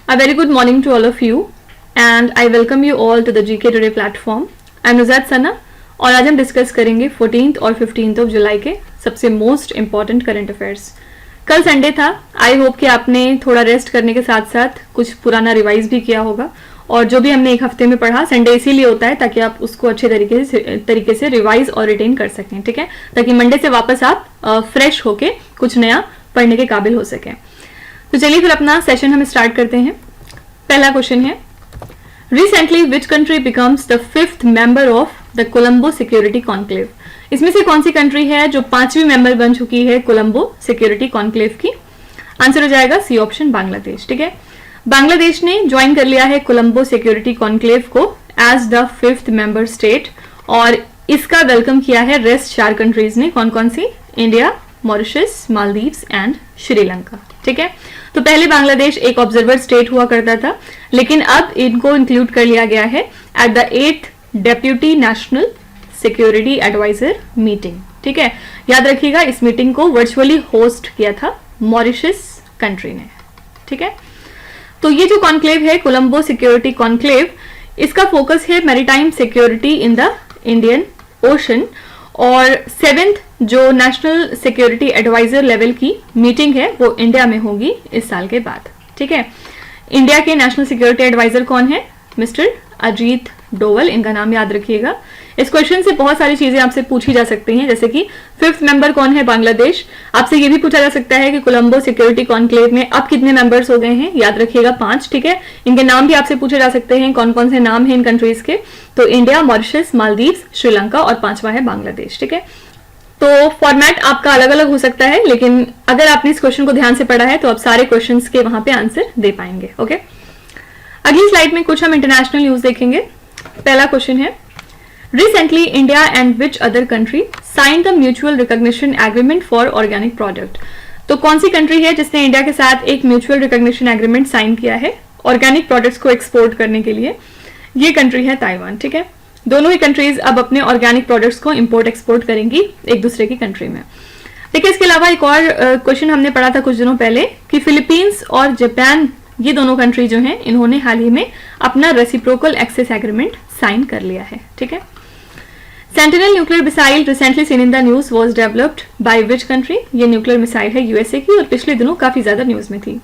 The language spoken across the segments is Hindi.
A very good morning to all of you and I welcome you all to the GK Today platform. I'm Nuzat Sana और आज हम डिस्कस करेंगे 14th और 15th ऑफ जुलाई के सबसे मोस्ट इम्पॉर्टेंट करंट अफेयर्स। कल संडे था, आई होप कि आपने थोड़ा रेस्ट करने के साथ साथ कुछ पुराना रिवाइज भी किया होगा और जो भी हमने एक हफ्ते में पढ़ा, संडे इसीलिए होता है ताकि आप उसको अच्छे तरीके से रिवाइज और रिटेन कर सकें, ठीक है, ताकि मंडे से वापस आप फ्रेश होके कुछ नया पढ़ने के काबिल हो सकें। तो चलिए फिर अपना सेशन हम स्टार्ट करते हैं। पहला क्वेश्चन है, recently which country becomes the 5th member of the Colombo security conclave. इसमें से कौन सी कंट्री है जो 5वीं मेंबर बन चुकी है कोलंबो सिक्योरिटी कॉन्क्लेव की? आंसर हो जाएगा सी ऑप्शन, बांग्लादेश। ठीक है, बांग्लादेश ने ज्वाइन कर लिया है कोलंबो सिक्योरिटी कॉन्क्लेव को as the 5th member state और इसका वेलकम किया है रेस्ट 4 कंट्रीज ने। कौन कौन सी? India, Mauritius, Maldives and Sri Lanka. ठीक है, तो पहले बांग्लादेश एक ऑब्जर्वर स्टेट हुआ करता था, लेकिन अब इनको इंक्लूड कर लिया गया है at the 8th deputy national security adviser meeting. ठीक है, याद रखिएगा इस मीटिंग को वर्चुअली होस्ट किया था मॉरिशस कंट्री ने। ठीक है, तो ये जो कॉन्क्लेव है कोलंबो सिक्योरिटी कॉन्क्लेव, इसका फोकस है maritime security in the Indian ocean और 7th जो नेशनल सिक्योरिटी एडवाइजर लेवल की मीटिंग है वो इंडिया में होगी इस साल के बाद। ठीक है, इंडिया के नेशनल सिक्योरिटी एडवाइजर कौन है? मिस्टर अजीत डोवल, इनका नाम याद रखिएगा। इस क्वेश्चन से बहुत सारी चीजें आपसे पूछी जा सकती हैं, जैसे कि 5th मेंबर कौन है? बांग्लादेश। आपसे ये भी पूछा जा सकता है कि कोलंबो सिक्योरिटी कॉन्क्लेव में अब कितने मेंबर्स हो गए हैं? याद रखिएगा 5। ठीक है, इनके नाम भी आपसे पूछे जा सकते हैं, कौन कौन से नाम हैं इन कंट्रीज के? तो इंडिया, मॉरिशस, मालदीव्स, श्रीलंका और 5वां है बांग्लादेश। ठीक है, तो फॉर्मेट आपका अलग अलग हो सकता है, लेकिन अगर आपने इस क्वेश्चन को ध्यान से पढ़ा है तो आप सारे क्वेश्चंस के वहां पे आंसर दे पाएंगे। ओके, अगली स्लाइड में कुछ हम इंटरनेशनल न्यूज देखेंगे। पहला क्वेश्चन है, recently India and which other country signed the mutual recognition agreement for organic product. तो कौन सी कंट्री है जिसने इंडिया के साथ एक म्यूचुअल रिकॉग्निशन एग्रीमेंट साइन किया है ऑर्गेनिक प्रोडक्ट्स को एक्सपोर्ट करने के लिए? ये कंट्री है ताइवान। ठीक है, दोनों ही कंट्रीज अब अपने ऑर्गेनिक प्रोडक्ट्स को इंपोर्ट एक्सपोर्ट करेंगी एक दूसरे की कंट्री में। देखिए, इसके अलावा एक और क्वेश्चन हमने पढ़ा था कुछ दिनों पहले कि फिलीपींस और जापान, ये दोनों कंट्री जो हैं, इन्होंने हाल ही में अपना रेसिप्रोकल एक्सेस एग्रीमेंट साइन कर लिया है। ठीक है, sentinel nuclear missile recently seen in the news was developed by which country? ये न्यूक्लियर मिसाइल है यूएसए की और पिछले दिनों काफी ज्यादा न्यूज में थी।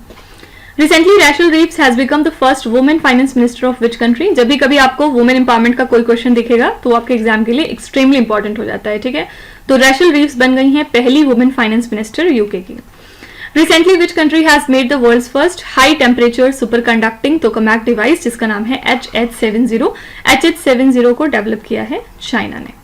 Recently Rachel Reeves has become the first women finance minister of which country? जब भी कभी आपको वुमेन एम्पावरमेंट का कोई क्वेश्चन दिखेगा तो आपके एग्जाम के लिए एक्सट्रीमली इंपॉर्टेंट हो जाता है। ठीक है, तो रैचल रीव्स बन गई हैं पहली वुमेन फाइनेंस मिनिस्टर यूके की। Recently which country has made the world's first high temperature superconducting tokamak device, जिसका नाम है HH70। HH70 को डेवलप किया है चाइना ने।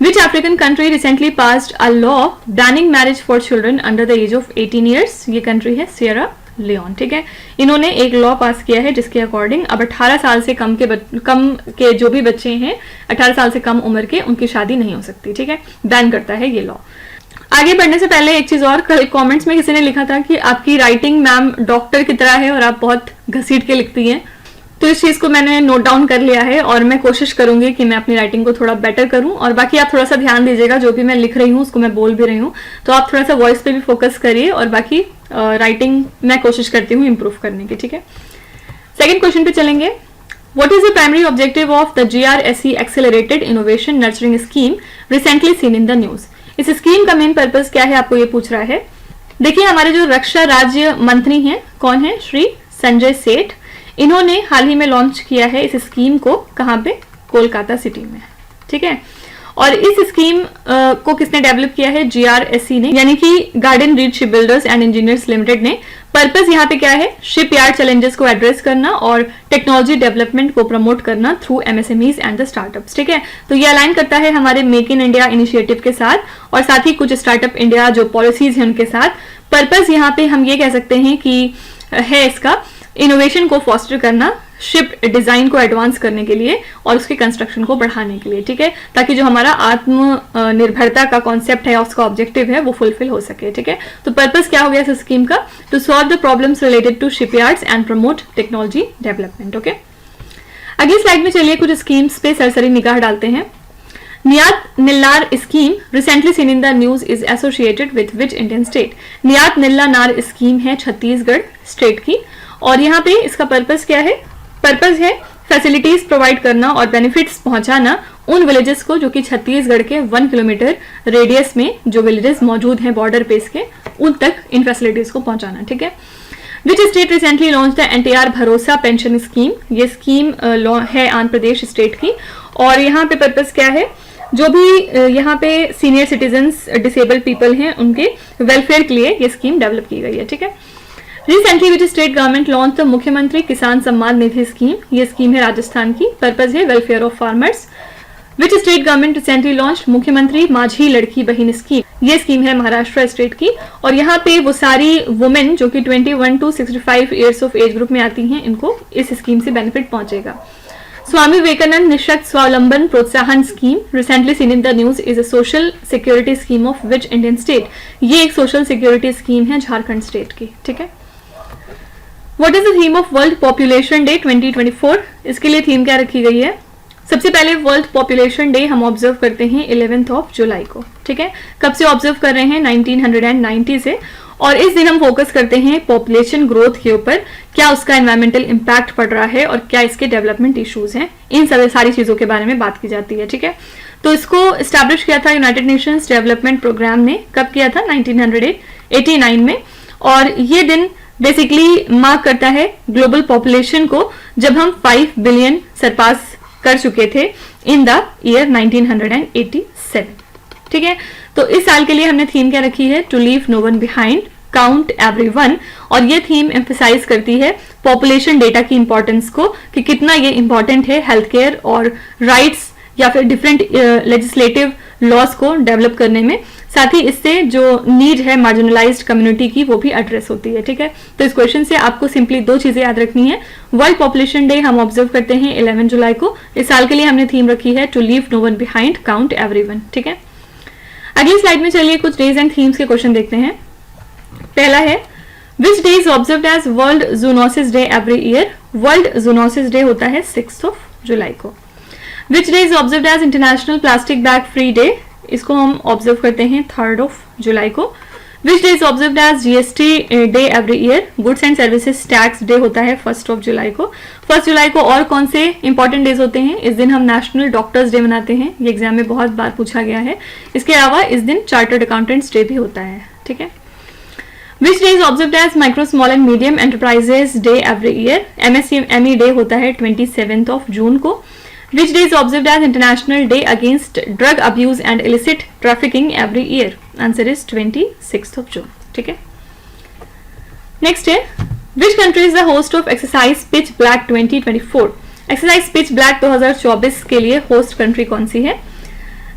Which African country recently passed a law banning marriage for children under the age of 18 years? ये कंट्री है सियरा लियोन। ठीक है, इन्होंने एक लॉ पास किया है जिसके अकॉर्डिंग अब 18 साल से कम के जो भी बच्चे हैं, 18 साल से कम उम्र के, उनकी शादी नहीं हो सकती। ठीक है, बैन करता है ये लॉ। आगे बढ़ने से पहले एक चीज और, कल कमेंट्स में किसी ने लिखा था कि आपकी राइटिंग मैम डॉक्टर की तरह है और आप बहुत घसीट के लिखती हैं, तो इस चीज को मैंने नोट डाउन कर लिया है और मैं कोशिश करूंगी कि मैं अपनी राइटिंग को थोड़ा बेटर करूं। और बाकी आप थोड़ा सा ध्यान दीजिएगा, जो भी मैं लिख रही हूँ उसको मैं बोल भी रही हूँ, तो आप थोड़ा सा वॉइस पे भी फोकस करिए और बाकी राइटिंग मैं कोशिश करती हूँ इम्प्रूव करने की। ठीक है, सेकेंड क्वेश्चन पे चलेंगे। What is the primary objective of the GRSE accelerated innovation nurturing scheme recently seen in the news? इस स्कीम का मेन पर्पज क्या है, आपको ये पूछ रहा है। देखिए, हमारे जो रक्षा राज्य मंत्री हैं, कौन है? श्री संजय सेठ। इन्होंने हाल ही में लॉन्च किया है इस स्कीम को, कहाँ पे? कोलकाता सिटी में। ठीक है, और इस स्कीम को किसने डेवलप किया है? GRSE ने, यानी कि garden read ship builders and engineers limited ने। पर्पस यहाँ पे क्या है? शिप यार्ड चैलेंजेस को एड्रेस करना और टेक्नोलॉजी डेवलपमेंट को प्रमोट करना through MSMEs and the startups. ठीक है, तो ये अलाइन करता है हमारे मेक इन इंडिया इनिशिएटिव के साथ और साथ ही कुछ स्टार्टअप इंडिया जो पॉलिसीज हैं उनके साथ। पर्पस यहाँ पे हम ये कह सकते हैं कि है इसका इनोवेशन को फॉस्टर करना, शिप डिजाइन को एडवांस करने के लिए और उसके कंस्ट्रक्शन को बढ़ाने के लिए। ठीक है, ताकि जो हमारा आत्मनिर्भरता का कॉन्सेप्ट है, उसका ऑब्जेक्टिव है, वो फुलफिल हो सके। ठीक है, तो पर्पस क्या हो गया इस स्कीम का? To solve the problems related to shipyards and promote technology development. Okay, अगली स्लाइड में चलिए कुछ स्कीम्स पे सरसरी निगाह डालते हैं। Niyad Nellanar scheme recently seen in the news is associated with which Indian state? Niyad Nellanar scheme है छत्तीसगढ़ स्टेट की और यहाँ पे इसका पर्पस क्या है? पर्पस है फैसिलिटीज प्रोवाइड करना और बेनिफिट्स पहुंचाना उन विलेजेस को जो कि छत्तीसगढ़ के 1 किलोमीटर रेडियस में जो विलेजेस मौजूद हैं बॉर्डर पेस के, उन तक इन फैसिलिटीज को पहुंचाना। ठीक है। Which state recently launch the NTR भरोसा पेंशन स्कीम? ये स्कीम है आंध्र प्रदेश स्टेट की। और यहाँ पे पर्पस क्या है? जो भी यहाँ पे सीनियर सिटीजन्स डिसेबल्ड पीपल हैं उनके वेलफेयर के लिए ये स्कीम डेवलप की गई है। ठीक है। Recently which state government launch the मुख्यमंत्री किसान सम्मान निधि स्कीम? ये स्कीम है राजस्थान की। पर्पस है welfare of farmers. Which state government recently launch मुख्यमंत्री माझी लड़की बहन स्कीम? ये स्कीम है महाराष्ट्र स्टेट की। और यहाँ पे वो सारी वुमेन जो कि 21 to 65 years of age group में आती हैं, इनको इस स्कीम से बेनिफिट पहुंचेगा। स्वामी विवेकानंद निशक्त स्वावलंबन प्रोत्साहन scheme recently seen in the news is a social security scheme of which Indian state? ये एक सोशल सिक्योरिटी स्कीम है झारखंड स्टेट की। ठीक है। What is the theme of world population day 2024? इसके लिए थीम क्या रखी गई है? सबसे पहले वर्ल्ड पॉपुलेशन डे हम ऑब्जर्व करते हैं 11 जुलाई को। ठीक है। कब से ऑब्जर्व कर रहे हैं? 1990 से। और इस दिन हम फोकस करते हैं पॉपुलेशन ग्रोथ के ऊपर, क्या उसका एनवायरमेंटल इम्पैक्ट पड़ रहा है और क्या इसके डेवलपमेंट इश्यूज हैं, इन सारी चीजों के बारे में बात की जाती है। ठीक है। तो इसको स्टैब्लिश किया था यूनाइटेड नेशंस डेवलपमेंट प्रोग्राम ने। कब किया था? 1989 में। और ये दिन बेसिकली मार्क करता है ग्लोबल पॉपुलेशन को, जब हम 5 बिलियन सरपास कर चुके थे इन द ईयर 1987। ठीक है। तो इस साल के लिए हमने थीम क्या रखी है? To leave no one behind, count everyone. और ये थीम एम्फसाइज करती है पॉपुलेशन डेटा की इंपॉर्टेंस को, कि कितना ये इंपॉर्टेंट है हेल्थ केयर और राइट्स या फिर डिफरेंट लेजिस्लेटिव लॉज को डेवलप करने में। साथ ही इससे जो नीड है मार्जिनलाइज्ड कम्युनिटी की, वो भी एड्रेस होती है। ठीक है। तो इस क्वेश्चन से आपको सिंपली 2 चीजें याद रखनी है। वर्ल्ड पॉपुलेशन डे हम ऑब्जर्व करते हैं 11 जुलाई को। इस साल के लिए हमने थीम रखी है to leave no one behind, count everyone. ठीक है। अगली स्लाइड में चलिए कुछ डेज एंड थीम्स के क्वेश्चन देखते हैं। पहला है which day is observed as world zoonosis day every year? World zoonosis day होता है 6 जुलाई को। Which day is observed as international plastic bag free day? इसको हम ऑब्जर्व करते हैं 3 जुलाई को। Which day is observed as GST day every year? Goods and services tax day होता है 1 जुलाई को। 1 जुलाई को और कौन से इंपॉर्टेंट डेज होते हैं? इस दिन हम नेशनल डॉक्टर्स डे मनाते हैं, ये एग्जाम में बहुत बार पूछा गया है। इसके अलावा इस दिन चार्टर्ड अकाउंटेंट्स डे भी होता है। ठीक है। Which day is observed as micro small and medium enterprises day every year? MSME day होता है 27 जून को। Which day is observed as International Day Against Drug Abuse and Illicit Trafficking every year? Answer is 26 June. ठीक है। Next है Which country is the host of Exercise Pitch Black 2024? Exercise Pitch Black 2024 के लिए होस्ट कंट्री कौन सी है?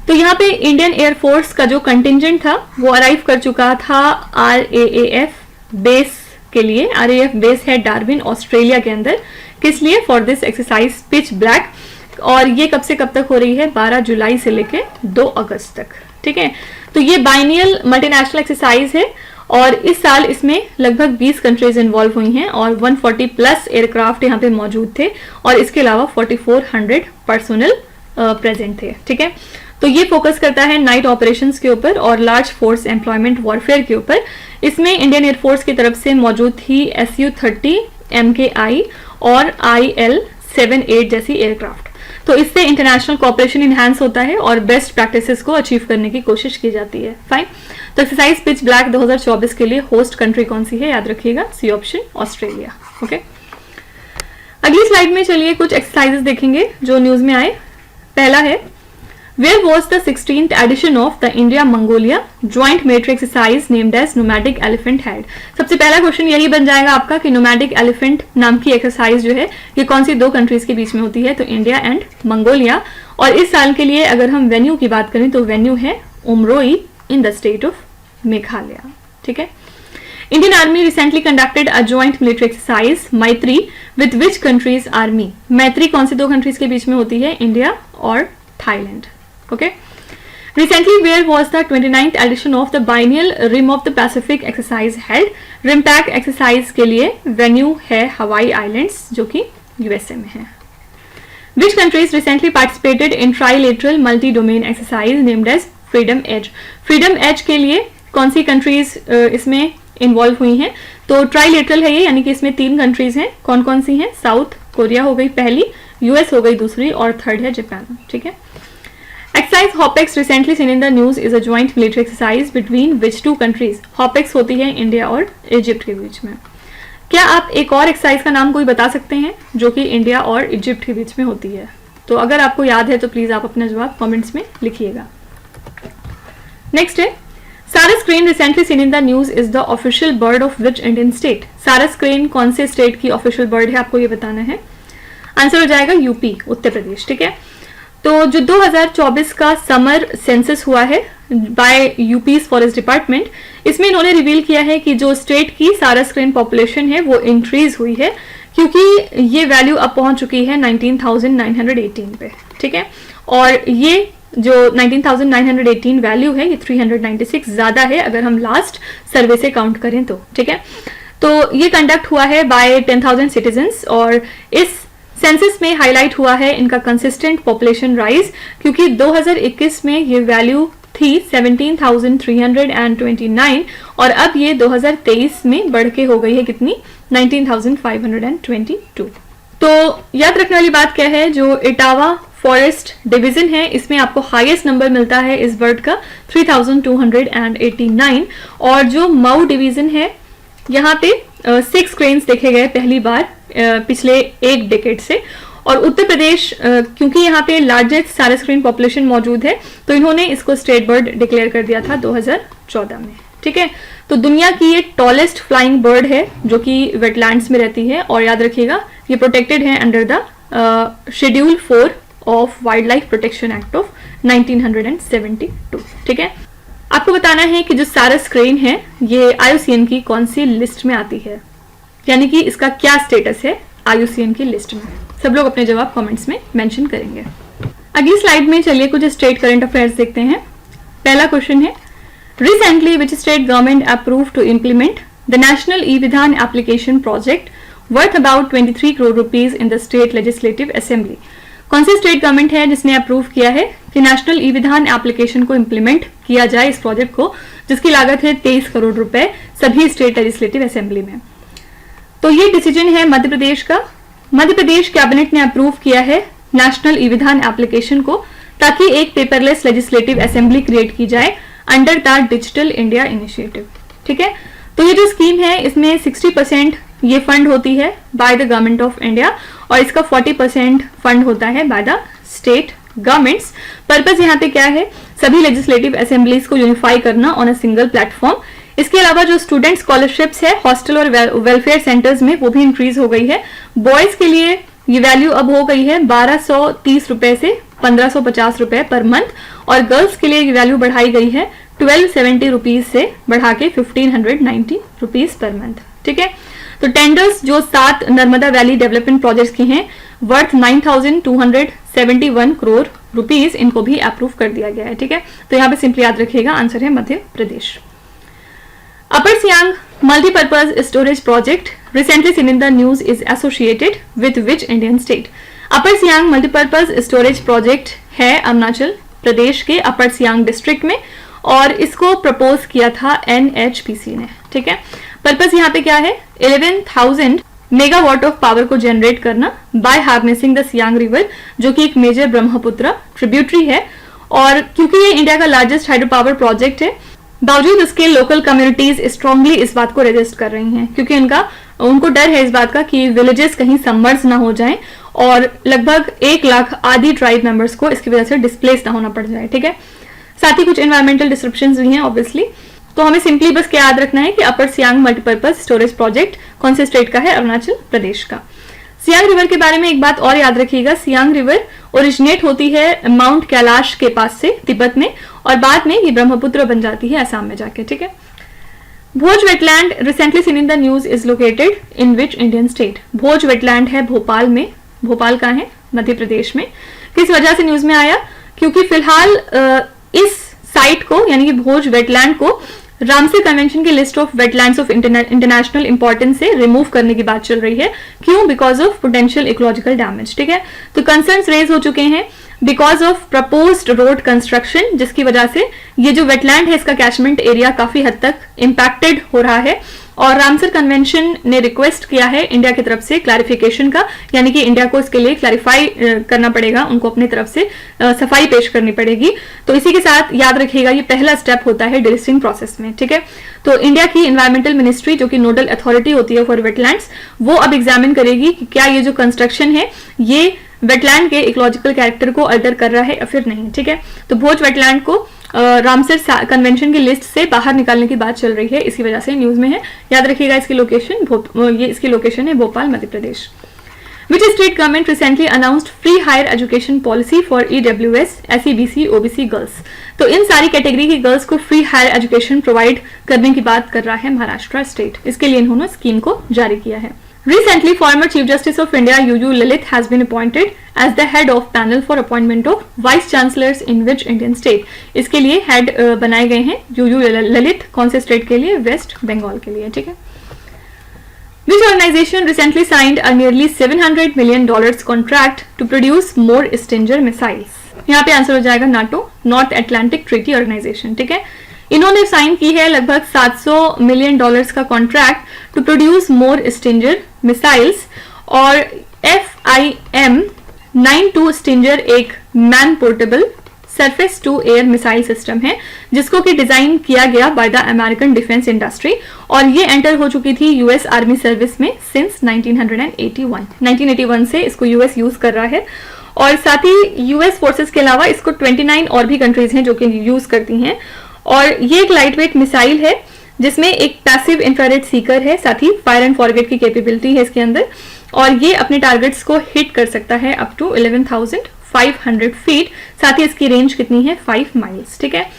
तो यहाँ पे इंडियन एयरफोर्स का जो कंटिजेंट था वो अराइव कर चुका था RAAF बेस के लिए। RAAF बेस है डार्विन ऑस्ट्रेलिया के अंदर। किस लिए? For this exercise pitch black. और ये कब से कब तक हो रही है? 12 जुलाई से लेके 2 अगस्त तक। ठीक है। तो ये बाइनियल मल्टीनेशनल एक्सरसाइज है और इस साल इसमें लगभग 20 कंट्रीज इन्वॉल्व हुई हैं और 140 प्लस एयरक्राफ्ट यहाँ पे मौजूद थे और इसके अलावा 4400 पर्सनल प्रेजेंट थे। ठीक है। तो ये फोकस करता है नाइट ऑपरेशंस के ऊपर और लार्ज फोर्स एम्प्लॉयमेंट वॉरफेयर के ऊपर। इसमें इंडियन एयरफोर्स की तरफ से मौजूद थी Su-30 MKI और IL-78 जैसी एयरक्राफ्ट। तो इससे इंटरनेशनल कोऑपरेशन इनहैंस होता है और बेस्ट प्रैक्टिसेस को अचीव करने की कोशिश की जाती है। फाइन। तो एक्सरसाइज पिच ब्लैक 2024 के लिए होस्ट कंट्री कौन सी है? याद रखिएगा, सी ऑप्शन, ऑस्ट्रेलिया। ओके। अगली स्लाइड में चलिए कुछ एक्सरसाइजेस देखेंगे जो न्यूज में आए। पहला है Where was the 16th edition of the India-Mongolia joint military exercise named as Nomadic Elephant Head? सबसे पहला क्वेश्चन यही बन जाएगा आपका कि नोमैडिक एलिफेंट नाम की एक्सरसाइज जो है ये कौन सी 2 कंट्रीज के बीच में होती है? तो इंडिया एंड मंगोलिया। और इस साल के लिए अगर हम वेन्यू की बात करें तो वेन्यू है उमरोई इन द स्टेट ऑफ मेघालय। ठीक है। Indian Army recently conducted a joint military exercise Maitri with which countries army? मैत्री कौन सी 2 कंट्रीज के बीच में होती है? इंडिया और Thailand. Okay. Recently, where was the 29th edition of the biennial Rim of the Pacific exercise held? RIMPAC exercise के लिए वेन्यू है हवाई आइलैंड्स जो कि यूएसए में है। Which countries recently participated in trilateral multi-domain exercise named as Freedom Edge? Freedom Edge के लिए कौन सी कंट्रीज इसमें इन्वॉल्व हुई हैं। तो ट्राइलेटरल है ये, यानी कि इसमें 3 कंट्रीज हैं। कौन कौन सी हैं? साउथ कोरिया हो गई पहली, यूएस हो गई दूसरी, और थर्ड है जापान। ठीक है। Exercise Hopex recently seen in the news is a joint military exercise between which 2 countries? Hopex होती है इंडिया और इजिप्ट के बीच में। क्या आप एक और एक्सरसाइज का नाम कोई बता सकते हैं जो कि इंडिया और इजिप्ट के बीच में होती है? तो अगर आपको याद है तो प्लीज आप अपना जवाब कमेंट्स में लिखिएगा। नेक्स्ट है, सारस crane recently seen in the news is the official bird of which Indian state? सारस क्रेन कौन से स्टेट की ऑफिशियल बर्ड है, आपको ये बताना है। आंसर हो जाएगा यूपी, उत्तर प्रदेश। ठीक है। तो जो 2024 का समर सेंसस हुआ है बाय यूपी फॉरेस्ट डिपार्टमेंट, इसमें इन्होंने रिवील किया है कि जो स्टेट की सारस क्रेन पॉपुलेशन है वो इंक्रीज हुई है, क्योंकि ये वैल्यू अब पहुंच चुकी है 19,918 पे। ठीक है। और ये जो 19,918 वैल्यू है ये 396 ज्यादा है अगर हम लास्ट सर्वे से काउंट करें तो। ठीक है। तो ये कंडक्ट हुआ है बाय 10,000 सिटीजन्स, और इस सेंसस में हाईलाइट हुआ है इनका कंसिस्टेंट पॉपुलेशन राइज, क्योंकि 2021 में ये वैल्यू थी 17,329 और अब ये 2023 में बढ़ के हो गई है कितनी? 19,522। तो याद रखने वाली बात क्या है, जो इटावा फॉरेस्ट डिवीजन है इसमें आपको हाईएस्ट नंबर मिलता है इस बर्ड का 3,289, और जो माऊ डिवीजन है यहाँ पे 6 क्रेन्स देखे गए पहली बार पिछले 1 डेकेड से। और उत्तर प्रदेश क्योंकि यहाँ पे लार्जेस्ट सारस क्रेन पॉपुलेशन मौजूद है तो इन्होंने इसको स्टेट बर्ड डिक्लेयर कर दिया था 2014 में। ठीक है। तो दुनिया की ये टॉलेस्ट फ्लाइंग बर्ड है जो कि वेटलैंड्स में रहती है, और याद रखिएगा ये प्रोटेक्टेड है under the schedule 4 of wild life protection act of 1972। ठीक है। आपको बताना है कि जो सारस क्रेन है ये IUCN की कौन सी लिस्ट में आती है, यानी कि इसका क्या स्टेटस है IUCN की लिस्ट में। सब लोग अपने जवाब कमेंट्स में मेंशन करेंगे। अगली स्लाइड में चलिए कुछ स्टेट करंट अफेयर्स देखते हैं। पहला क्वेश्चन है, recently which state government approve to implement the national eVidhan application project worth about 23 crore rupees in the state legislative assembly? कौन सी स्टेट गवर्नमेंट है जिसने अप्रूव किया है कि नेशनल ई-विधान एप्लीकेशन को इम्प्लीमेंट किया जाए, इस प्रोजेक्ट को, जिसकी लागत है 23 करोड़ रुपए सभी स्टेट लेजिस्लेटिव असेंबली में? तो ये डिसीजन है मध्य प्रदेश का। मध्य प्रदेश कैबिनेट ने अप्रूव किया है नेशनल ई-विधान एप्लीकेशन को, ताकि एक पेपरलेस लेजिस्लेटिव असेंबली क्रिएट की जाए under the digital India initiative. ठीक है। तो ये जो स्कीम है इसमें 60% ये फंड होती है by the government of India और इसका 40% फंड होता है by the state governments. Purpose यहाँ पे क्या है, सभी लेजिस्लेटिव असेंबलीज को यूनिफाई करना ऑन अ सिंगल प्लेटफॉर्म। इसके अलावा जो स्टूडेंट स्कॉलरशिप्स है हॉस्टल और वेलफेयर सेंटर्स में वो भी इंक्रीज हो गई है। बॉयज के लिए ये वैल्यू अब हो गई है 1230 रुपए से 1550 रुपए पर मंथ, और गर्ल्स के लिए ये वैल्यू बढ़ाई गई है 1270 रुपीज से बढ़ा के 1590 रुपीज पर मंथ। ठीक है। तो टेंडर्स जो 7 नर्मदा वैली डेवलपमेंट प्रोजेक्ट्स की हैं वर्थ 9,271 करोड़ रुपीज, इनको भी अप्रूव कर दिया गया है। ठीक है। तो यहाँ पे सिंपली याद रखिएगा आंसर है Madhya Pradesh. Upper Siang multipurpose storage project recently seen in the news is associated with which Indian state? Upper Siang multipurpose storage project है अरुणाचल प्रदेश के अपर सियांग डिस्ट्रिक्ट में, और इसको प्रपोज किया था NHPC ने। ठीक है। पर्पस यहाँ पे क्या है, 11,000 मेगावाट ऑफ पावर को जनरेट करना by harnessing the Siang river, जो कि एक मेजर ब्रह्मपुत्र ट्रिब्यूटरी है। और क्योंकि ये इंडिया का लार्जेस्ट हाइड्रो पावर प्रोजेक्ट है, बावजूद इसके लोकल कम्युनिटीज स्ट्रांगली इस बात को रेजिस्ट कर रही हैं, क्योंकि उनको डर है इस बात का कि विलेजेस कहीं सबमर्ज ना हो जाएं और लगभग 1 लाख आदि ट्राइब मेंबर्स को इसकी वजह से डिस्प्लेस ना होना पड़ जाए। ठीक है। साथ ही कुछ एनवायरमेंटल डिस्ट्रप्शंस भी हैं ऑब्वियसली। तो हमें सिंपली बस क्या याद रखना है कि अपर सियांग मल्टीपर्पज स्टोरेज प्रोजेक्ट कौन से स्टेट का है, अरुणाचल प्रदेश का। सियांग रिवर के बारे में एक बात और याद रखिएगा, सियांग रिवर ओरिजिनेट होती है माउंट कैलाश के पास से तिब्बत में, और बाद में ये ब्रह्मपुत्र बन जाती है असम में जाके। ठीक है। Bhoj wetland recently seen in the news is located in which Indian state? Bhoj wetland है भोपाल में। भोपाल कहाँ है? मध्य प्रदेश में। किस वजह से न्यूज में आया? क्योंकि फिलहाल इस साइट को यानी कि भोज वेटलैंड को रामसर कन्वेंशन की list of wetlands of international importance से रिमूव करने की बात चल रही है। क्यों? Because of potential ecological damage. ठीक है, तो कंसर्न्स रेज हो चुके हैं because of proposed road construction, जिसकी वजह से ये जो वेटलैंड है इसका कैचमेंट एरिया काफी हद तक इम्पैक्टेड हो रहा है। और रामसर कन्वेंशन ने रिक्वेस्ट किया है इंडिया की तरफ से क्लैरिफिकेशन का, यानी कि इंडिया को इसके लिए क्लैरिफाई करना पड़ेगा, उनको अपनी तरफ से सफाई पेश करनी पड़ेगी। तो इसी के साथ याद रखिएगा ये पहला स्टेप होता है डिलिस्टिंग प्रोसेस में। ठीक है, तो इंडिया की एनवायरमेंटल मिनिस्ट्री जो कि नोडल अथॉरिटी होती है फॉर वेटलैंड्स, वो अब एग्जामिन करेगी कि क्या ये जो कंस्ट्रक्शन है ये वेटलैंड के इकोलॉजिकल कैरेक्टर को अल्टर कर रहा है या फिर नहीं। ठीक है, तो भोज वेटलैंड को रामसर कन्वेंशन की लिस्ट से बाहर निकालने की बात चल रही है, इसी वजह से न्यूज में है। याद रखिएगा इसकी लोकेशन है Bhopal, Madhya Pradesh. Which state government recently announced free higher education policy for EWS, SEBC, OBC girls? तो इन सारी कैटेगरी की गर्ल्स को फ्री हायर एजुकेशन प्रोवाइड करने की बात कर रहा है महाराष्ट्र स्टेट। इसके लिए इन्होंने स्कीम को जारी किया है। Recently, former Chief Justice of India UU Lalit has been appointed as the head of panel for appointment of vice chancellors in which Indian state? इसके लिए हेड बनाए गए हैं UU ललित। कौन से स्टेट के लिए? वेस्ट बंगाल के लिए। ठीक है, Which organization recently signed a nearly $700 million contract to produce more Stinger missiles? यहाँ पे आंसर हो जाएगा NATO, North Atlantic Treaty Organization. ठीक है, इन्होंने साइन की है लगभग $700 मिलियन का contract to produce more Stinger missiles. और FIM-92 स्टिंजर एक man portable surface to air missile system है जिसको कि डिजाइन किया गया by the American defence industry, और ये एंटर हो चुकी थी यूएस आर्मी सर्विस में सिंस 1981 से इसको यूएस यूज कर रहा है। और साथ ही यूएस फोर्सेस के अलावा इसको 29 और भी कंट्रीज हैं जो कि यूज करती हैं। और ये एक लाइटवेट मिसाइल है जिसमें एक पैसिव इंफ्रारेड सीकर है, साथ ही फायर एंड फॉरगेट की कैपेबिलिटी है इसके अंदर, और ये अपने टारगेट्स को हिट कर सकता है अप टू 11,500 फीट। साथ ही इसकी रेंज कितनी है? 5 माइल्स। ठीक है,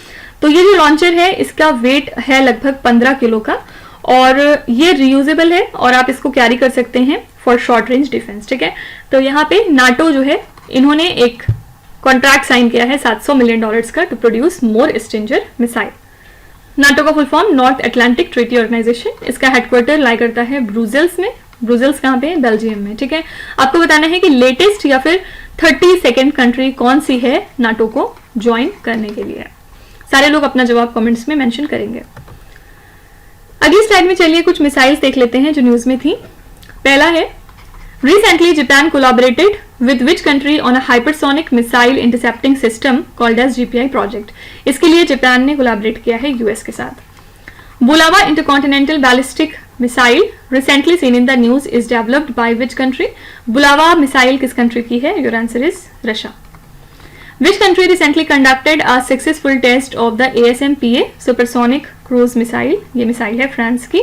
तो ये जो लॉन्चर है इसका वेट है लगभग 15 किलो का, और ये रियूजेबल है और आप इसको कैरी कर सकते हैं फॉर शॉर्ट रेंज डिफेंस। ठीक है, तो यहाँ पे नाटो जो है इन्होंने एक कॉन्ट्रैक्ट साइन किया है $700 मिलियन का to produce more Stinger missile. NATO का full form North Atlantic Treaty Organisation. इसका हेडक्वार्टर लाई करता है ब्रुसेल्स में। ब्रुसेल्स कहाँ पे? बेल्जियम में। ठीक है, आपको बताना है कि लेटेस्ट या फिर 32nd कंट्री कौन सी है नाटो को ज्वाइन करने के लिए। सारे लोग अपना जवाब कमेंट्स में मेंशन करेंगे। अगली स्लाइड में चलिए कुछ मिसाइल्स देख लेते हैं जो न्यूज में थी। पहला है, Recently, Japan collaborated with which country on a hypersonic missile intercepting system called as GPI project? इसके लिए जापान ने कोलैबोरेट किया है यूएस के साथ। बुलावा intercontinental ballistic missile recently seen in the news is developed by which country? बुलावा मिसाइल किस कंट्री की है? Your answer is Russia. Which country recently conducted a successful test of the ASMPA supersonic cruise missile? ये मिसाइल है फ्रांस की।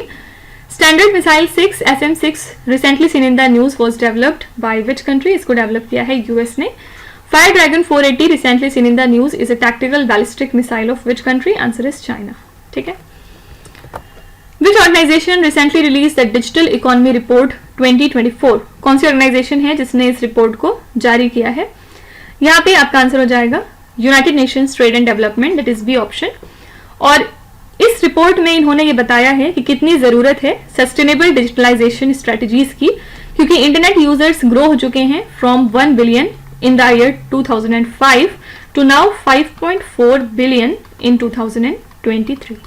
Standard missile 6 SM-6 recently seen in the news was developed by which country? इसको डेवलप किया है यूएस ने। Fire dragon 480 recently seen in the news is a tactical ballistic missile of which country? Answer is China. ठीक है, which organisation recently release the digital economy report 2024? कौन सी ऑर्गेनाइजेशन है जिसने इस रिपोर्ट को जारी किया है? यहाँ पे आपका आंसर हो जाएगा United Nations Trade and Development, that is B option. और इस रिपोर्ट में इन्होंने ये बताया है कि कितनी जरूरत है सस्टेनेबल डिजिटलाइजेशन स्ट्रेटजीज की, क्योंकि इंटरनेट यूजर्स ग्रो हो चुके हैं from 1 billion in the year 2005 to now 5.4 billion in 2023।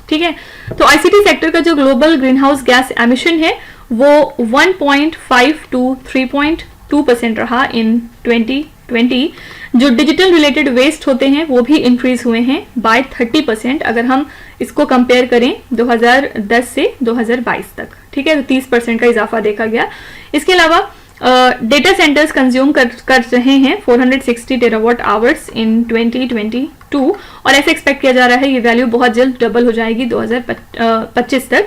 ठीक है, तो आईसीटी सेक्टर का जो global greenhouse gas emission है वो 1.5 to 3.2% रहा इन 2020। जो डिजिटल रिलेटेड वेस्ट होते हैं वो भी इंक्रीज हुए हैं बाय 30% अगर हम इसको कंपेयर करें 2010 से 2022 तक। ठीक है, तो 30% का इजाफा देखा गया। इसके अलावा डेटा सेंटर्स कंज्यूम कर रहे हैं 460 टेरावाट आवर्स इन 2022, और ऐसे एक्सपेक्ट किया जा रहा है ये वैल्यू बहुत जल्द डबल हो जाएगी 2025 तक।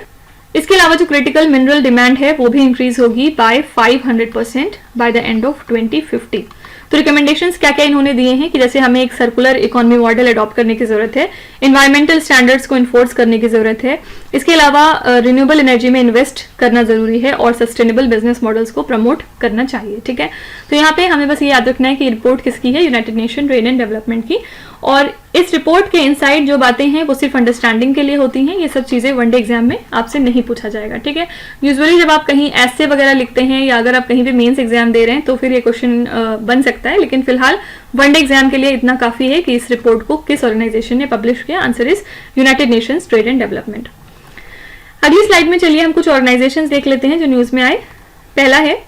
इसके अलावा जो क्रिटिकल मिनरल डिमांड है वो भी इंक्रीज होगी by 500% by the end of 2050। तो रिकमेंडेशंस क्या क्या इन्होंने दिए हैं कि जैसे हमें एक सर्कुलर इकोनॉमी मॉडल अडॉप्ट करने की जरूरत है, एनवायरमेंटल स्टैंडर्ड्स को इन्फोर्स करने की जरूरत है, इसके अलावा रिन्यूएबल एनर्जी में इन्वेस्ट करना जरूरी है, और सस्टेनेबल बिजनेस मॉडल्स को प्रमोट करना चाहिए। ठीक है, तो यहाँ पे हमें बस ये याद रखना है कि रिपोर्ट किसकी है? United nation trade and development की। और इस रिपोर्ट के इनसाइड जो बातें हैं वो सिर्फ अंडरस्टैंडिंग के लिए होती हैं, ये सब चीज़ें वनडे एग्जाम में आपसे नहीं पूछा जाएगा, ठीक है। यूजुअली जब आप कहीं ऐसे वगैरह लिखते हैं या अगर आप कहीं पे मेंस एग्जाम दे रहे हैं तो फिर ये क्वेश्चन बन सकता है, लेकिन फिलहाल वनडे एग्जाम के लिए इतना काफ़ी है कि इस रिपोर्ट को किस ऑर्गेनाइजेशन ने पब्लिश किया। Answer is United Nations Trade and development. अगली स्लाइड में चलिए हम कुछ ऑर्गेनाइजेशंस देख लेते हैं जो न्यूज़ में आए। पहला है,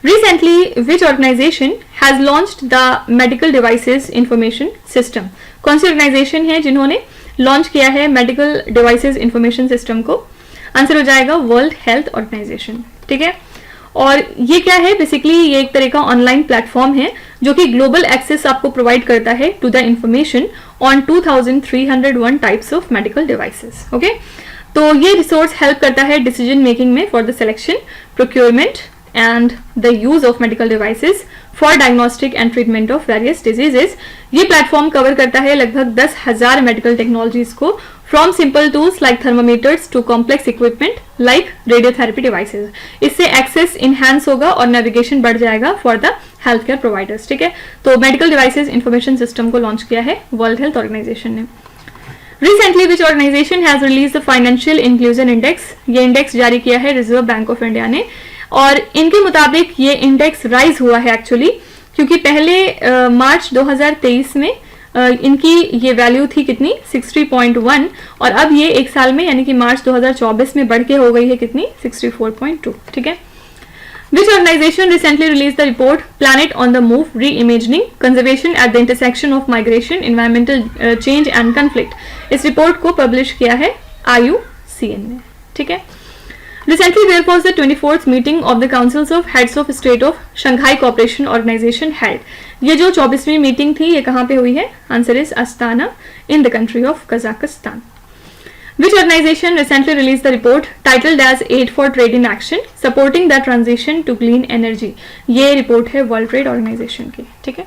Recently, which organization has launched the Medical Devices Information System? कौन सी ऑर्गेनाइजेशन है जिन्होंने लॉन्च किया है मेडिकल डिवाइसेस इंफॉर्मेशन सिस्टम को? आंसर हो जाएगा वर्ल्ड हेल्थ ऑर्गेनाइजेशन, ठीक है। और ये क्या है? बेसिकली ये एक तरह का ऑनलाइन प्लेटफॉर्म है जो कि ग्लोबल एक्सेस आपको प्रोवाइड करता है to the information on 2301 types of medical devices, okay. तो ये रिसोर्स हेल्प करता है डिसीजन मेकिंग में for the selection, procurement and the use of medical devices for diagnostic and treatment of various diseases। ये प्लेटफॉर्म कवर करता है लगभग 10,000 मेडिकल टेक्नोलॉजीज को, from simple tools like thermometers to complex equipment like radiotherapy devices. इससे एक्सेस इनहैंस होगा और नेविगेशन बढ़ जाएगा for the health care providers, ठीक है। तो मेडिकल डिवाइसेज इंफॉर्मेशन सिस्टम को लॉन्च किया है वर्ल्ड हेल्थ ऑर्गेनाइजेशन ने। Recently, which organization has released the Financial Inclusion Index? ये इंडेक्स जारी किया है रिजर्व बैंक ऑफ इंडिया ने, और इनके मुताबिक ये इंडेक्स राइज हुआ है एक्चुअली, क्योंकि पहले मार्च 2023 में इनकी ये वैल्यू थी कितनी, 60.1, और अब ये एक साल में यानी कि मार्च 2024 में बढ़ के हो गई है कितनी, 64.2, ठीक है। Which organization recently released the report Planet on the Move Reimagining Conservation at the Intersection of Migration, Environmental Change and Conflict? इस रिपोर्ट को पब्लिश किया है IUCN ने, ठीक है। Recently, there was the 24th meeting of the Councils of Heads of State of Shanghai Cooperation Organization held. ये जो 24वीं मीटिंग थी ये कहाँ पे हुई है? Answer is Astana in the country of Kazakhstan. Which organization recently released the report titled as Aid for Trade in Action, Supporting the Transition to Clean Energy? ये रिपोर्ट है वर्ल्ड ट्रेड ऑर्गेनाइजेशन की, ठीक है।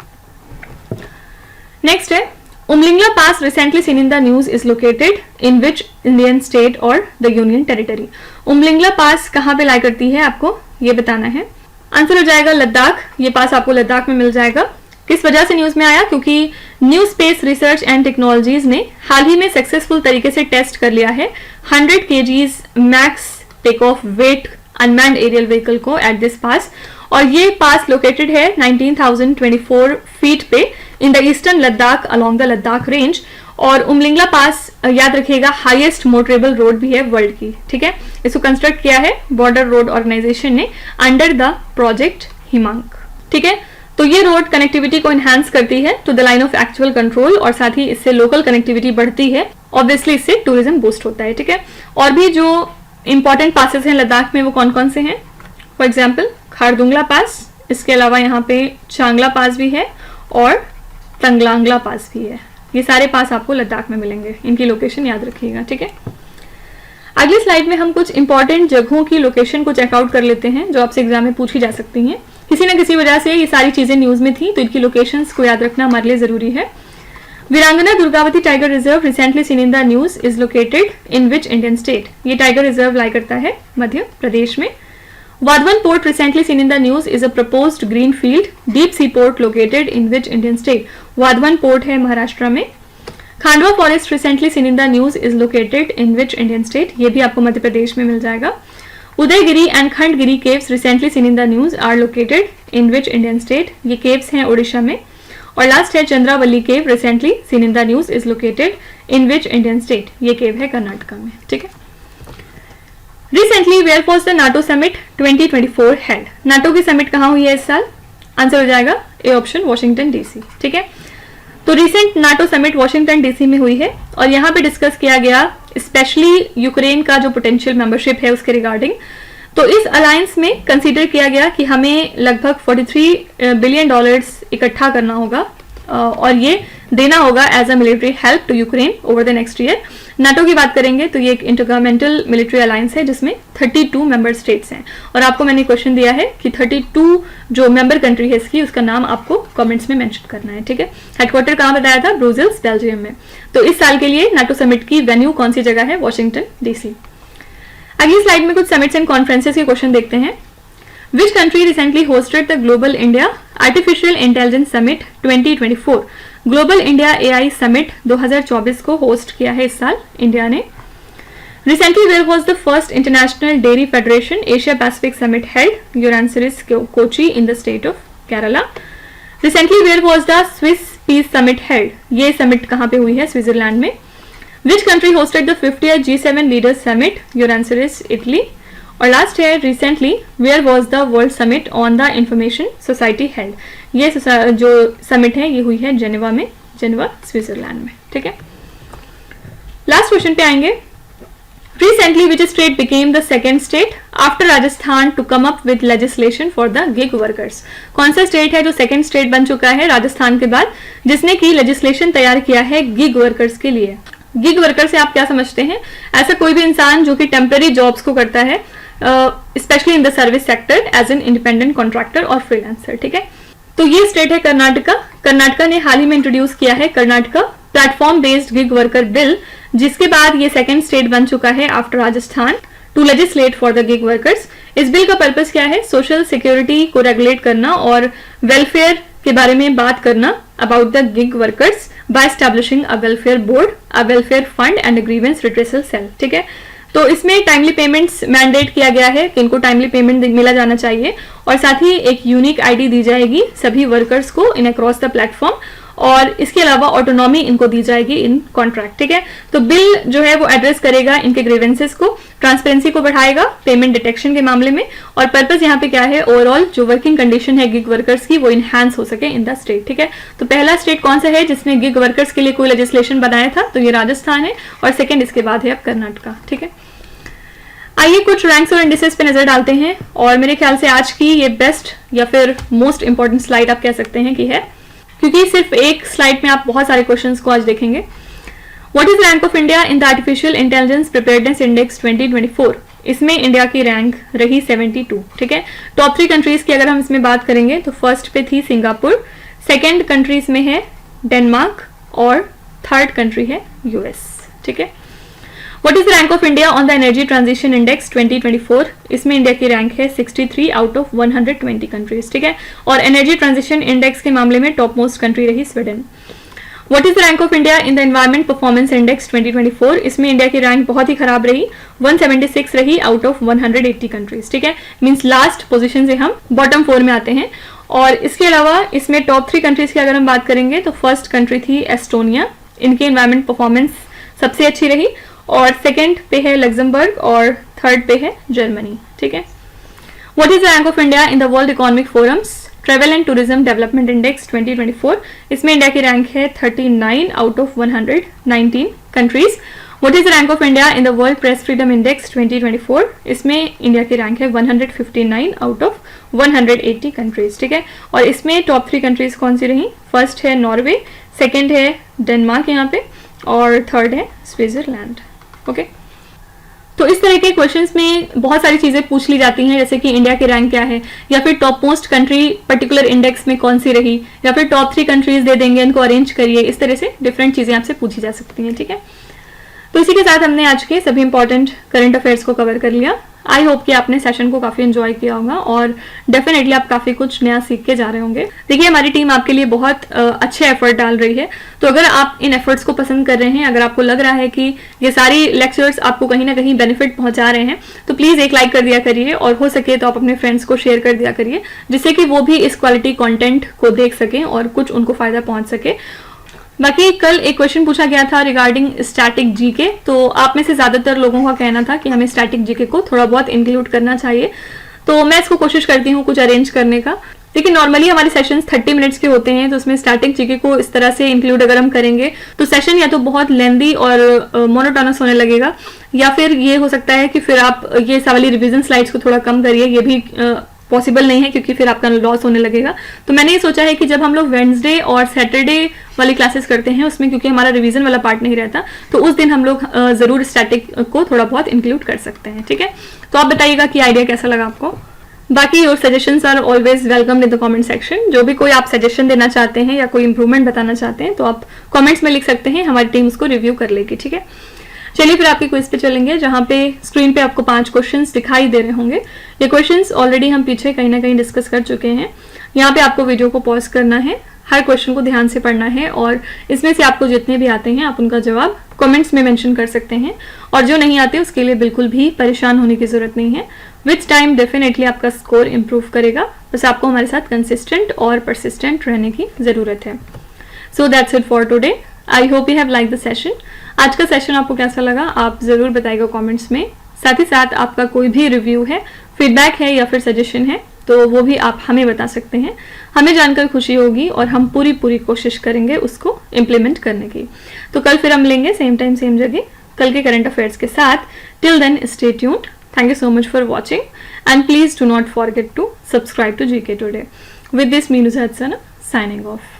नेक्स्ट है, Umlingla Pass recently seen in the news is located in which Indian state or the Union Territory? Umlingla Pass कहाँ पे लाई करती है आपको ये बताना है। आंसर हो जाएगा लद्दाख। ये पास आपको लद्दाख में मिल जाएगा। किस वजह से न्यूज में आया? क्योंकि new space research and technologies ने हाल ही में सक्सेसफुल तरीके से टेस्ट कर लिया है 100 kgs max take off weight unmanned aerial vehicle को एट दिस पास, और ये पास लोकेटेड है 19,024 फीट पे in the eastern Ladakh along the Ladakh range. और उमलिंगला पास याद रखिएगा हाईएस्ट मोटरेबल रोड भी है वर्ल्ड की, ठीक है। इसको कंस्ट्रक्ट किया है बॉर्डर रोड ऑर्गेनाइजेशन ने अंडर द प्रोजेक्ट हिमांक, ठीक है। तो ये रोड कनेक्टिविटी को एनहांस करती है to the Line of Actual Control, और साथ ही इससे लोकल कनेक्टिविटी बढ़ती है, ऑब्वियसली इससे टूरिज्म बूस्ट होता है, ठीक है। और भी जो इंपॉर्टेंट पासेस हैं लद्दाख में वो कौन कौन से हैं? फॉर एग्जाम्पल खारदुंगला पास, इसके अलावा यहाँ पे चांगला पास भी है और तंगलांगला पास भी है। ये सारे पास आपको लद्दाख में मिलेंगे, इनकी लोकेशन याद रखिएगा, ठीक है। अगली स्लाइड में हम कुछ इंपॉर्टेंट जगहों की लोकेशन को चेकआउट कर लेते हैं जो आपसे एग्जाम में पूछी जा सकती हैं। किसी न किसी वजह से ये सारी चीजें न्यूज में थी, तो इनकी लोकेशंस को याद रखना हमारे लिए जरूरी है। वीरांगना Durgavati tiger reserve recently seen in the news is located in which Indian state? ये टाइगर रिजर्व लाई करता है मध्य प्रदेश में। Vadhavan Port recently seen in the news is a proposed greenfield deep sea port located in which Indian state? Vadhavan Port है महाराष्ट्र में। Khandwa forest recently seen in the news is located in which Indian state? ये भी आपको मध्य प्रदेश में मिल जाएगा। Udayagiri and Khandagiri caves recently seen in the news are located in which Indian state? ये caves हैं उड़ीसा में। और लास्ट है चंद्रावली केव recently seen in the news is located in which Indian state? ये केव है कर्नाटका में, ठीक है। Recently, where was the NATO summit 2024 held? NATO की समिट कहाँ हुई है इस साल? आंसर हो जाएगा ए ऑप्शन, वॉशिंगटन डीसी, ठीक है। तो recent NATO summit Washington DC में हुई है और यहाँ पे डिस्कस किया गया स्पेशली यूक्रेन का जो पोटेंशियल मेंबरशिप है उसके रिगार्डिंग। तो इस अलायंस में कंसीडर किया गया कि हमें लगभग $43 बिलियन इकट्ठा करना होगा और ये देना होगा as a military help to Ukraine over the next year. NATO की बात करेंगे तो ये एक इंटरगवर्नमेंटल मिलिट्री अलायंस है जिसमें 32 मेंबर स्टेट्स हैं, और आपको मैंने क्वेश्चन दिया है कि 32 जो मेंबर कंट्री है इसकी, उसका नाम आपको कमेंट्स में मेंशन करना है, ठीक है। हेडक्वार्टर कहाँ बताया था? ब्रुसेल्स, बेल्जियम में। तो इस साल के लिए नाटो समिट की वेन्यू कौन सी जगह है? Washington DC. अगली स्लाइड में कुछ समिट्स एंड कॉन्फ्रेंसेस के क्वेश्चन देखते हैं। Which country recently hosted the Global India Artificial Intelligence Summit 2024? Global India AI summit 2024 को होस्ट किया है इस साल इंडिया ने। Recently where was the first international dairy federation Asia Pacific summit held यूरानसिरिस Kochi in the state of Kerala. Recently where was the Swiss peace summit held, ये समिट कहाँ पे हुई है? स्विट्जरलैंड में। Which country hosted the 50th G7 leaders summit? यूरानसिरिस इटली। और लास्ट है recently where was the world summit on the information society held, ये जो समिट है ये हुई है जेनेवा में, जेनेवा स्विट्जरलैंड में। ठीक है, लास्ट क्वेश्चन पे आएंगे। Recently, which state became the second state after Rajasthan to come up with legislation for the gig workers? कौन सा स्टेट है जो सेकेंड स्टेट बन चुका है राजस्थान के बाद, जिसने की लेजिस्लेशन तैयार किया है गिग वर्कर्स के लिए? गिग वर्कर से आप क्या समझते हैं? ऐसा कोई भी इंसान जो कि टेम्पररी जॉब्स को करता है, specially in the service sector as an independent contractor और फ्रीलांसर। ठीक है, तो ये स्टेट है कर्नाटका। कर्नाटका ने हाल ही में इंट्रोड्यूस किया है Karnataka platform based gig worker bill, जिसके बाद ये सेकेंड स्टेट बन चुका है after Rajasthan to legislate for the gig workers. इस बिल का पर्पस क्या है? सोशल सिक्योरिटी को रेगुलेट करना और वेलफेयर के बारे में बात करना about the gig workers by establishing a welfare board, a welfare fund and a grievance redressal cell. ठीक है, तो इसमें टाइमली पेमेंट्स मैंडेट किया गया है कि इनको टाइमली पेमेंट मिला जाना चाहिए, और साथ ही एक यूनिक आईडी दी जाएगी सभी वर्कर्स को इन अक्रॉस द प्लेटफॉर्म, और इसके अलावा ऑटोनॉमी इनको दी जाएगी इन कॉन्ट्रैक्ट। ठीक है, तो बिल जो है वो एड्रेस करेगा इनके ग्रीवेंसेस को, ट्रांसपेरेंसी को बढ़ाएगा पेमेंट डिटेक्शन के मामले में, और पर्पस यहाँ पे क्या है? ओवरऑल जो वर्किंग कंडीशन है गिग वर्कर्स की वो इनहैंस हो सके इन द स्टेट। ठीक है, तो पहला स्टेट कौन सा है जिसने गिग वर्कर्स के लिए कोई लेजिस्लेशन बनाया था? तो ये राजस्थान है, और सेकेंड इसके बाद है अब कर्नाटका। ठीक है, आइए कुछ रैंक्स और इंडिसेस पे नजर डालते हैं, और मेरे ख्याल से आज की ये बेस्ट या फिर मोस्ट इंपॉर्टेंट स्लाइड आप कह सकते हैं कि है, क्योंकि सिर्फ एक स्लाइड में आप बहुत सारे क्वेश्चंस को आज देखेंगे। What is rank of India in the artificial intelligence preparedness index 2024? इसमें इंडिया की रैंक रही 72। ठीक है, टॉप 3 कंट्रीज की अगर हम इसमें बात करेंगे तो फर्स्ट पे थी सिंगापुर, सेकेंड कंट्रीज में है डेनमार्क, और थर्ड कंट्री है यूएस। ठीक है, what is the rank of India on the energy transition index 2024? इसमें इंडिया की रैंक है 63 आउट ऑफ 120 कंट्रीज। ठीक है, और एनर्जी ट्रांजिशन इंडेक्स के मामले में टॉप मोस्ट कंट्री रही Sweden. What is the rank of India in the environment performance index 2024? इसमें इंडिया की रैंक बहुत ही खराब रही, 176 रही आउट ऑफ 180 कंट्रीज। ठीक है, मींस लास्ट पोजीशन से हम बॉटम 4 में आते हैं। और इसके अलावा इसमें टॉप 3 कंट्रीज की अगर हम बात करेंगे तो फर्स्ट कंट्री थी एस्टोनिया, इनकी एनवायरमेंट परफॉर्मेंस सबसे अच्छी रही, और सेकेंड पे है लग्जमबर्ग, और थर्ड पे है जर्मनी। ठीक है, what is the rank of India in the world economic forums travel and tourism development index 2024? इसमें इंडिया की रैंक है 39 out of 119 countries. What is the rank of India in the world press freedom index 2024? इसमें इंडिया की रैंक है 159 आउट ऑफ 180 कंट्रीज। ठीक है, और इसमें टॉप 3 कंट्रीज कौन सी रही? फर्स्ट है नॉर्वे, सेकेंड है डेनमार्क यहाँ पे, और थर्ड है स्विट्जरलैंड। ओके, तो इस तरह के क्वेश्चंस में बहुत सारी चीजें पूछ ली जाती हैं, जैसे कि इंडिया की रैंक क्या है, या फिर top most country particular index में कौन सी रही, या फिर टॉप 3 कंट्रीज दे देंगे, इनको अरेंज करिए। इस तरह से डिफरेंट चीजें आपसे पूछी जा सकती हैं। ठीक है, तो इसी के साथ हमने आज के सभी इंपॉर्टेंट करंट अफेयर्स को कवर कर लिया। आई होप कि आपने सेशन को काफी एंजॉय किया होगा, और डेफिनेटली आप काफी कुछ नया सीख के जा रहे होंगे। देखिए, हमारी टीम आपके लिए बहुत अच्छे एफर्ट डाल रही है, तो अगर आप इन एफर्ट्स को पसंद कर रहे हैं, अगर आपको लग रहा है कि ये सारी लेक्चर्स आपको कहीं ना कहीं बेनिफिट पहुंचा रहे हैं, तो प्लीज एक लाइक कर दिया करिए, और हो सके तो आप अपने फ्रेंड्स को शेयर कर दिया करिए, जिससे कि वो भी इस क्वालिटी कॉन्टेंट को देख सकें और कुछ उनको फायदा पहुंच सके। बाकी कल एक क्वेश्चन पूछा गया था रिगार्डिंग स्टैटिक जीके, तो आप में से ज्यादातर लोगों का कहना था कि हमें स्टैटिक जीके को थोड़ा बहुत इंक्लूड करना चाहिए, तो मैं इसको कोशिश करती हूँ कुछ अरेंज करने का। लेकिन नॉर्मली हमारे सेशंस 30 मिनट्स के होते हैं, तो उसमें स्टैटिक जीके को इस तरह से इंक्लूड अगर हम करेंगे तो सेशन या तो बहुत लेंदी और मोनोटोनस होने लगेगा, या फिर ये हो सकता है कि फिर आप ये वाली रिवीजन स्लाइड्स को थोड़ा कम करिए, ये भी पॉसिबल नहीं है क्योंकि फिर आपका लॉस होने लगेगा। तो मैंने ये सोचा है कि जब हम लोग वेडनेसडे और सैटरडे वाली क्लासेस करते हैं, उसमें क्योंकि हमारा रिवीजन वाला पार्ट नहीं रहता, तो उस दिन हम लोग जरूर स्टैटिक को थोड़ा बहुत इंक्लूड कर सकते हैं। ठीक है, तो आप बताइएगा कि आइडिया कैसा लगा आपको। बाकी your suggestions are always welcome in the comment section. जो भी कोई आप सजेशन देना चाहते हैं या कोई इंप्रूवमेंट बताना चाहते हैं, तो आप कमेंट्स में लिख सकते हैं, हमारी टीम उसको रिव्यू कर लेगी। ठीक है, चलिए फिर आपके क्विज पे चलेंगे, जहां पे स्क्रीन पे आपको 5 क्वेश्चंस दिखाई दे रहे होंगे। ये क्वेश्चंस ऑलरेडी हम पीछे कहीं ना कहीं डिस्कस कर चुके हैं। यहाँ पे आपको वीडियो को पॉज करना है, हर क्वेश्चन को ध्यान से पढ़ना है और इसमें से आपको जितने भी आते हैं आप उनका जवाब कमेंट्स में मेंशन कर सकते हैं, और जो नहीं आते उसके लिए बिल्कुल भी परेशान होने की ज़रूरत नहीं है। विथ टाइम डेफिनेटली आपका स्कोर इम्प्रूव करेगा, बस आपको हमारे साथ कंसिस्टेंट और परसिस्टेंट रहने की ज़रूरत है। So that's it for today. I hope you have like the session. आज का सेशन आपको कैसा लगा आप ज़रूर बताइएगा कमेंट्स में। साथ ही साथ आपका कोई भी रिव्यू है, फीडबैक है या फिर सजेशन है तो वो भी आप हमें बता सकते हैं। हमें जानकर खुशी होगी और हम पूरी कोशिश करेंगे उसको इम्प्लीमेंट करने की। तो कल फिर हम मिलेंगे सेम टाइम सेम जगह कल के करंट अफेयर्स के साथ। Till then stay tuned. Thank you so much for watching, and please do not forget to subscribe to GK Today. With this, me Nuzhat Sana signing off.